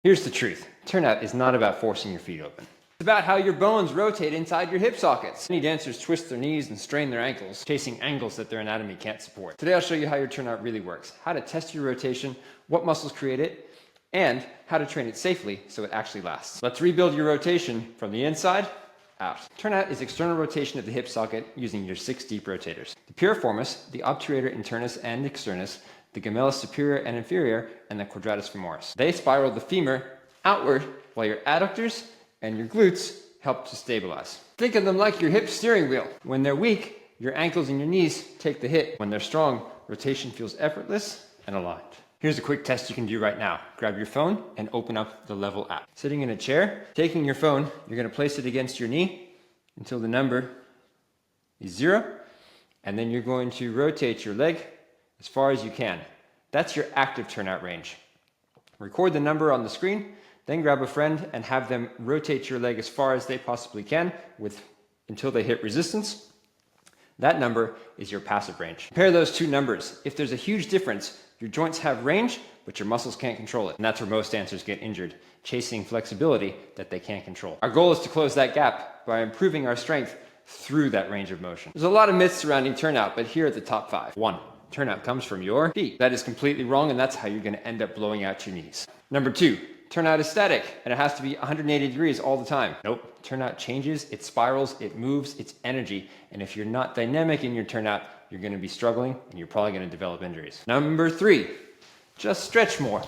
Here's the truth. Turnout is not about forcing your feet open. It's about how your bones rotate inside your hip sockets. Many dancers twist their knees and strain their ankles, chasing angles that their anatomy can't support. Today I'll show you how your turnout really works, how to test your rotation, what muscles create it, and how to train it safely so it actually lasts. Let's rebuild your rotation from the inside out. Turnout is external rotation of the hip socket using your 6 deep rotators. The piriformis, the obturator internus and externus, the gemellus superior and inferior, and the quadratus femoris. They spiral the femur outward while your adductors and your glutes help to stabilize. Think of them like your hip steering wheel. When they're weak, your ankles and your knees take the hit. When they're strong, rotation feels effortless and aligned. Here's a quick test you can do right now. Grab your phone and open up the Level app. Sitting in a chair, taking your phone, you're going to place it against your knee until the number is 0, and then you're going to rotate your leg as far as you can. That's your active turnout range. Record the number on the screen, then grab a friend and have them rotate your leg as far as they possibly can until they hit resistance. That number is your passive range. Compare those two numbers. If there's a huge difference, your joints have range, but your muscles can't control it. And that's where most dancers get injured, chasing flexibility that they can't control. Our goal is to close that gap by improving our strength through that range of motion. There's a lot of myths surrounding turnout, but here are the top 5. 1. Turnout comes from your feet. That is completely wrong, and that's how you're going to end up blowing out your knees. Number 2. Turnout is static, and it has to be 180 degrees all the time. Nope. Turnout changes, it spirals, it moves, it's energy. And if you're not dynamic in your turnout, you're going to be struggling, and you're probably going to develop injuries. Number 3, just stretch more.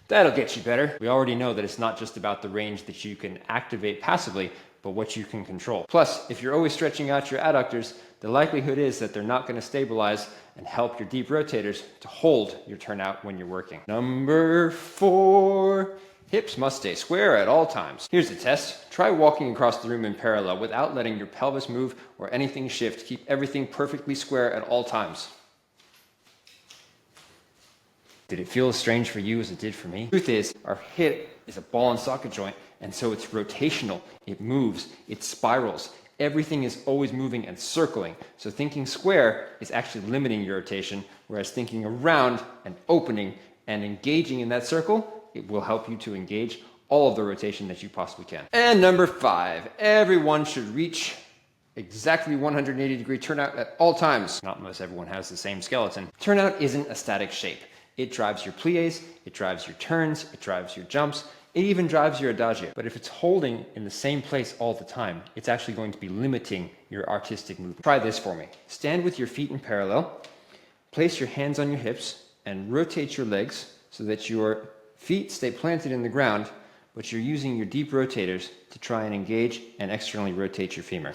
That'll get you better. We already know that it's not just about the range that you can activate passively, but what you can control. Plus, if you're always stretching out your adductors, the likelihood is that they're not going to stabilize and help your deep rotators to hold your turnout when you're working. Number 4, hips must stay square at all times. Here's the test. Try walking across the room in parallel without letting your pelvis move or anything shift. Keep everything perfectly square at all times. Did it feel as strange for you as it did for me? The truth is, our hip is a ball and socket joint, and so it's rotational. It moves, it spirals. Everything is always moving and circling. So thinking square is actually limiting your rotation, whereas thinking around and opening and engaging in that circle, it will help you to engage all of the rotation that you possibly can. And number 5, everyone should reach exactly 180 degree turnout at all times. Not unless everyone has the same skeleton. Turnout isn't a static shape. It drives your pliés, it drives your turns, it drives your jumps, it even drives your adagio. But if it's holding in the same place all the time, it's actually going to be limiting your artistic movement. Try this for me. Stand with your feet in parallel, place your hands on your hips, and rotate your legs so that your feet stay planted in the ground, but you're using your deep rotators to try and engage and externally rotate your femur.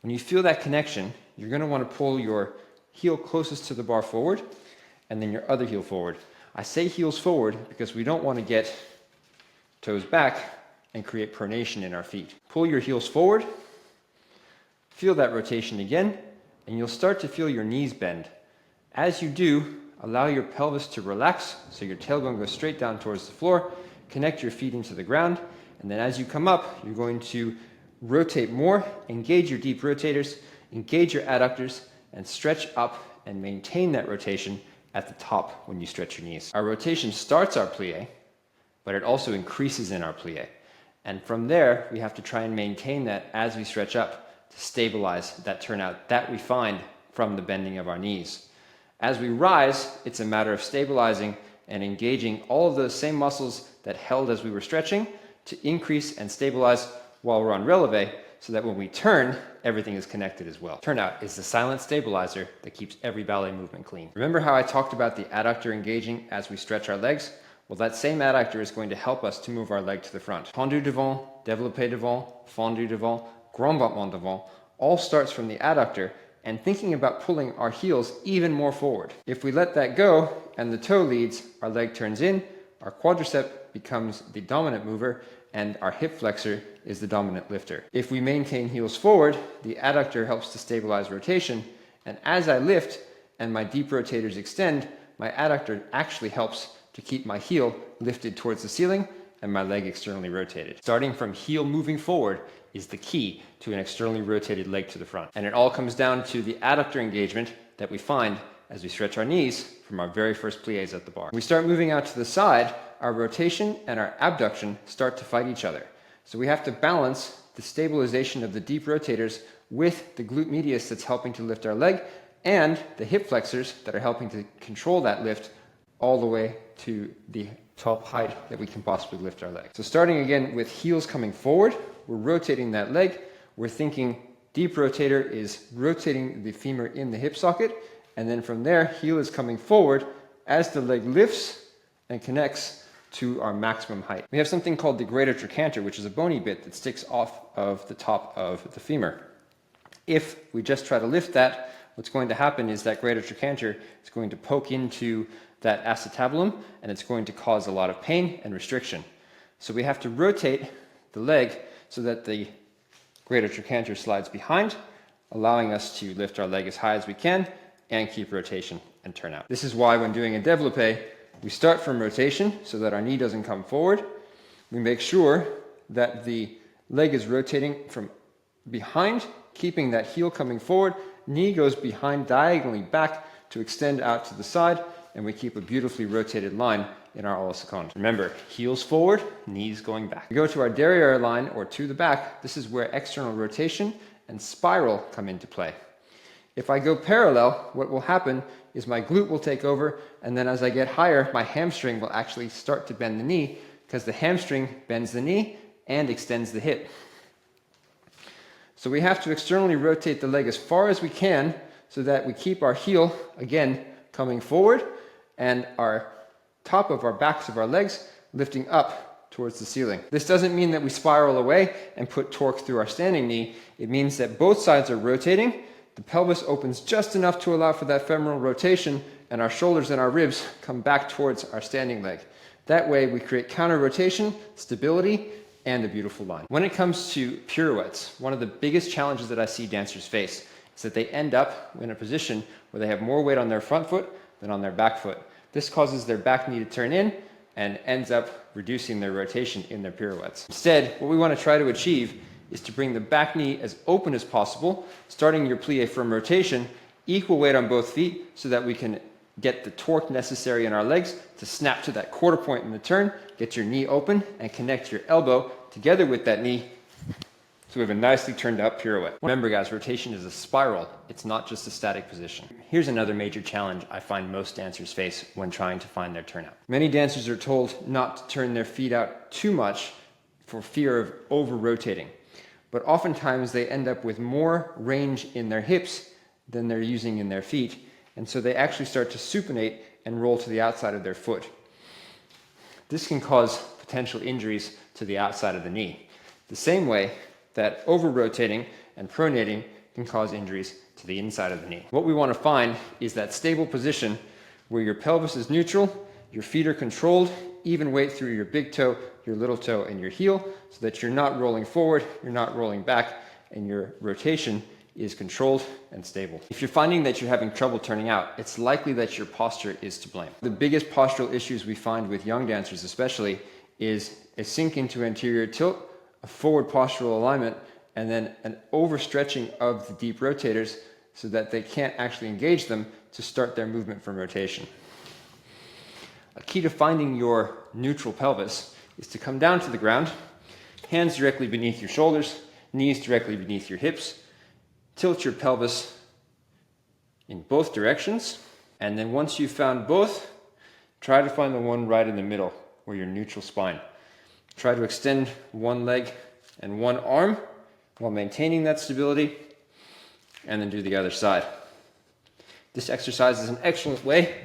When you feel that connection, you're going to want to pull your heel closest to the bar forward, and then your other heel forward. I say heels forward because we don't want to get toes back and create pronation in our feet. Pull your heels forward, feel that rotation again, and you'll start to feel your knees bend. As you do, allow your pelvis to relax so your tailbone goes straight down towards the floor, connect your feet into the ground, and then as you come up, you're going to rotate more, engage your deep rotators, engage your adductors, and stretch up and maintain that rotation at the top when you stretch your knees. Our rotation starts our plié, but it also increases in our plié. And from there, we have to try and maintain that as we stretch up to stabilize that turnout that we find from the bending of our knees. As we rise, it's a matter of stabilizing and engaging all of those same muscles that held as we were stretching to increase and stabilize while we're on releve, so that when we turn, everything is connected as well. Turnout is the silent stabilizer that keeps every ballet movement clean. Remember how I talked about the adductor engaging as we stretch our legs? Well, that same adductor is going to help us to move our leg to the front. Pendu devant, développé devant, fendu devant, grand battement devant, all starts from the adductor and thinking about pulling our heels even more forward. If we let that go and the toe leads, our leg turns in, our quadricep becomes the dominant mover, and our hip flexor is the dominant lifter. If we maintain heels forward, the adductor helps to stabilize rotation, and as I lift and my deep rotators extend, my adductor actually helps to keep my heel lifted towards the ceiling and my leg externally rotated. Starting from heel moving forward is the key to an externally rotated leg to the front. And it all comes down to the adductor engagement that we find as we stretch our knees from our very first pliés at the bar. When we start moving out to the side, our rotation and our abduction start to fight each other. So we have to balance the stabilization of the deep rotators with the glute medius that's helping to lift our leg and the hip flexors that are helping to control that lift all the way to the top height that we can possibly lift our leg. So starting again with heels coming forward, we're rotating that leg. We're thinking deep rotator is rotating the femur in the hip socket, and then from there, heel is coming forward as the leg lifts and connects to our maximum height. We have something called the greater trochanter, which is a bony bit that sticks off of the top of the femur. If we just try to lift that, what's going to happen is that greater trochanter is going to poke into that acetabulum, and it's going to cause a lot of pain and restriction. So we have to rotate the leg so that the greater trochanter slides behind, allowing us to lift our leg as high as we can and keep rotation and turnout. This is why when doing a développé, we start from rotation so that our knee doesn't come forward. We make sure that the leg is rotating from behind, keeping that heel coming forward. Knee goes behind diagonally back to extend out to the side, and we keep a beautifully rotated line in our ola seconde. Remember, heels forward, knees going back. We go to our derrière line, or to the back. This is where external rotation and spiral come into play. If I go parallel, what will happen is my glute will take over, and then as I get higher, my hamstring will actually start to bend the knee, because the hamstring bends the knee and extends the hip. So we have to externally rotate the leg as far as we can so that we keep our heel, again, coming forward, and our top of our backs of our legs lifting up towards the ceiling. This doesn't mean that we spiral away and put torque through our standing knee. It means that both sides are rotating, the pelvis opens just enough to allow for that femoral rotation, and our shoulders and our ribs come back towards our standing leg. That way we create counter rotation, stability, and a beautiful line. When it comes to pirouettes, one of the biggest challenges that I see dancers face is that they end up in a position where they have more weight on their front foot than on their back foot. This causes their back knee to turn in and ends up reducing their rotation in their pirouettes. Instead, what we want to try to achieve is to bring the back knee as open as possible, starting your plié from rotation, equal weight on both feet so that we can get the torque necessary in our legs to snap to that quarter point in the turn, get your knee open, and connect your elbow together with that knee so we have a nicely turned out pirouette. Remember guys, rotation is a spiral. It's not just a static position. Here's another major challenge I find most dancers face when trying to find their turnout. Many dancers are told not to turn their feet out too much for fear of over-rotating. But oftentimes they end up with more range in their hips than they're using in their feet. And so they actually start to supinate and roll to the outside of their foot. This can cause potential injuries to the outside of the knee. The same way that over-rotating and pronating can cause injuries to the inside of the knee. What we want to find is that stable position where your pelvis is neutral, your feet are controlled, even weight through your big toe, your little toe, and your heel, so that you're not rolling forward, you're not rolling back, and your rotation is controlled and stable. If you're finding that you're having trouble turning out, it's likely that your posture is to blame. The biggest postural issues we find with young dancers especially is a sink into anterior tilt, a forward postural alignment, and then an overstretching of the deep rotators so that they can't actually engage them to start their movement from rotation. A key to finding your neutral pelvis is to come down to the ground, hands directly beneath your shoulders, knees directly beneath your hips, tilt your pelvis in both directions, and then once you've found both, try to find the one right in the middle where your neutral spine. Try to extend one leg and one arm while maintaining that stability, and then do the other side. This exercise is an excellent way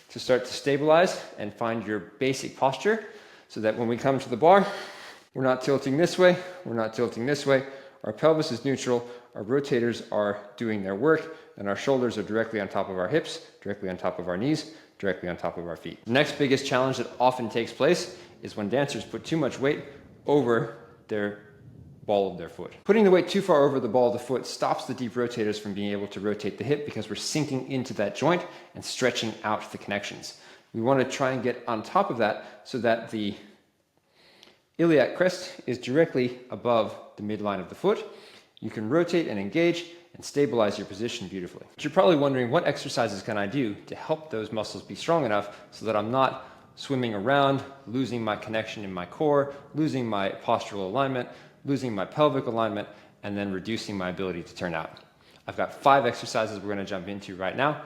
to start to stabilize and find your basic posture so that when we come to the bar, we're not tilting this way, we're not tilting this way. Our pelvis is neutral, our rotators are doing their work, and our shoulders are directly on top of our hips, directly on top of our knees, directly on top of our feet. The next biggest challenge that often takes place is when dancers put too much weight over their ball of their foot. Putting the weight too far over the ball of the foot stops the deep rotators from being able to rotate the hip because we're sinking into that joint and stretching out the connections. We want to try and get on top of that so that the iliac crest is directly above the midline of the foot. You can rotate and engage and stabilize your position beautifully. But you're probably wondering, what exercises can I do to help those muscles be strong enough so that I'm not swimming around, losing my connection in my core, losing my postural alignment, losing my pelvic alignment, and then reducing my ability to turn out. I've got 5 exercises we're going to jump into right now.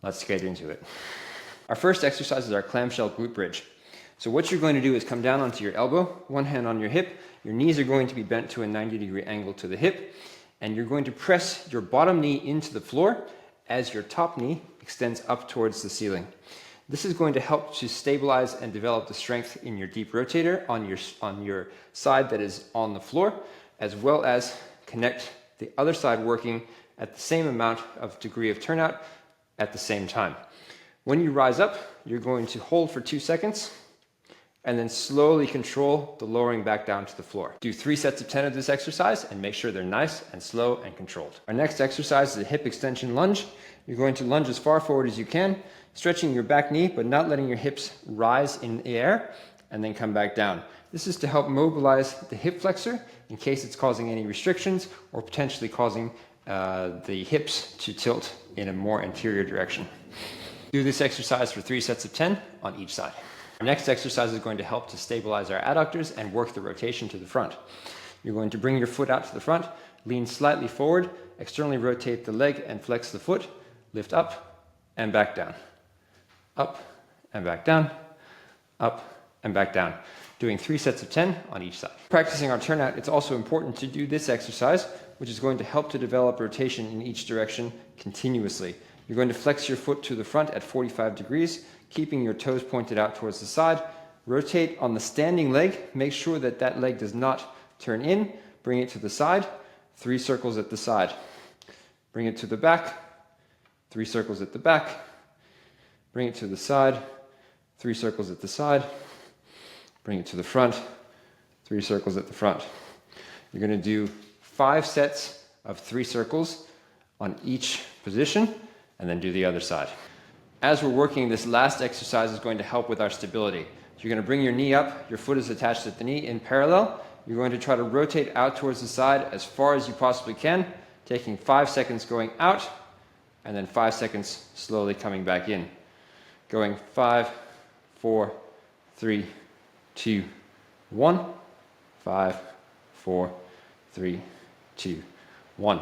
Let's get into it. Our first exercise is our clamshell glute bridge. So what you're going to do is come down onto your elbow, one hand on your hip. Your knees are going to be bent to a 90-degree angle to the hip, and you're going to press your bottom knee into the floor as your top knee extends up towards the ceiling. This is going to help to stabilize and develop the strength in your deep rotator on your side that is on the floor, as well as connect the other side working at the same amount of degree of turnout at the same time. When you rise up, you're going to hold for 2 seconds and then slowly control the lowering back down to the floor. Do 3 sets of 10 of this exercise and make sure they're nice and slow and controlled. Our next exercise is a hip extension lunge. You're going to lunge as far forward as you can, stretching your back knee, but not letting your hips rise in the air and then come back down. This is to help mobilize the hip flexor in case it's causing any restrictions or potentially causing the hips to tilt in a more anterior direction. Do this exercise for 3 sets of 10 on each side. Our next exercise is going to help to stabilize our adductors and work the rotation to the front. You're going to bring your foot out to the front, lean slightly forward, externally rotate the leg and flex the foot, lift up and back down, up and back down, up and back down. Doing 3 sets of 10 on each side. Practicing our turnout, it's also important to do this exercise, which is going to help to develop rotation in each direction continuously. You're going to flex your foot to the front at 45 degrees, keeping your toes pointed out towards the side. Rotate on the standing leg. Make sure that that leg does not turn in. Bring it to the side. 3 circles at the side. Bring it to the back. 3 circles at the back. Bring it to the side. 3 circles at the side. Bring it to the front. 3 circles at the front. You're going to do 5 sets of 3 circles on each position, and then do the other side. As we're working, this last exercise is going to help with our stability. So you're going to bring your knee up, your foot is attached at the knee in parallel. You're going to try to rotate out towards the side as far as you possibly can, taking 5 seconds going out, and then 5 seconds slowly coming back in. Going 5, 4, 3, 2, 1. 5, 4, 3, 2, 1.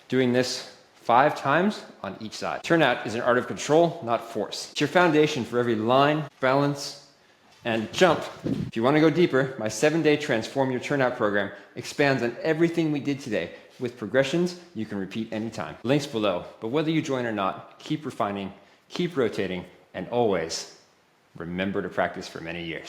Doing this 5 times on each side. Turnout is an art of control, not force. It's your foundation for every line, balance, and jump. If you want to go deeper, my 7-day Transform Your Turnout program expands on everything we did today with progressions you can repeat anytime. Links below, but whether you join or not, keep refining, keep rotating, and always remember to practice for many years.